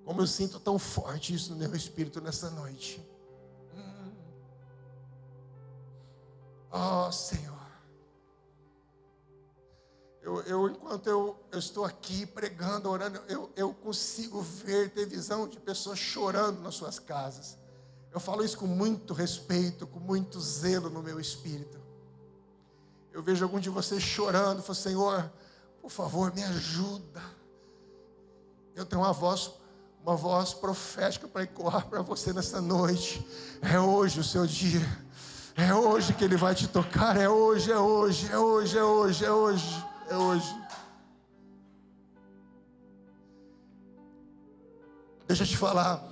Como eu sinto tão forte isso no meu espírito nessa noite. Oh, Senhor. Enquanto eu estou aqui pregando, orando, eu consigo ver, ter visão de pessoas chorando nas suas casas. Eu falo isso com muito respeito, com muito zelo no meu espírito. Eu vejo algum de vocês chorando, falo, Senhor, por favor, me ajuda. Eu tenho uma voz profética para ecoar para você nessa noite. É hoje o seu dia. É hoje que Ele vai te tocar. É hoje, é hoje, é hoje, é hoje, é hoje, é hoje. Deixa eu te falar.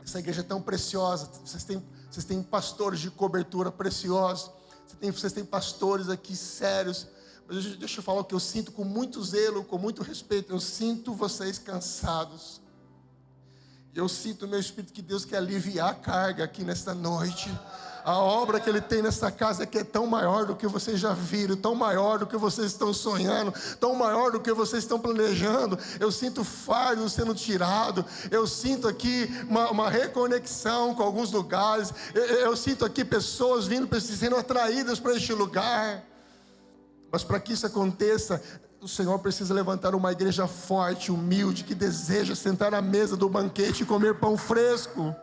Essa igreja é tão preciosa. Vocês têm pastores de cobertura preciosos. Vocês têm pastores aqui sérios. Mas deixa eu falar o que eu sinto com muito zelo, com muito respeito. Eu sinto vocês cansados. E eu sinto no meu espírito que Deus quer aliviar a carga aqui nesta noite. A obra que Ele tem nessa casa aqui é tão maior do que vocês já viram, tão maior do que vocês estão sonhando, tão maior do que vocês estão planejando. Eu sinto fardo sendo tirado. Eu sinto aqui uma reconexão com alguns lugares. Eu sinto aqui pessoas vindo, sendo atraídas para este lugar. Mas para que isso aconteça, o Senhor precisa levantar uma igreja forte, humilde, que deseja sentar à mesa do banquete e comer pão fresco.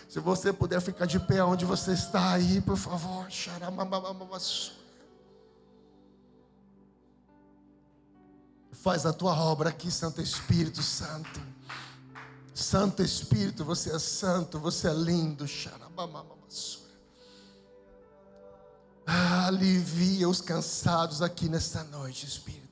Se você puder ficar de pé onde você está aí, por favor. Faz a tua obra aqui, Santo Espírito Santo. Santo Espírito, você é santo, você é lindo. Alivia os cansados aqui nesta noite, Espírito.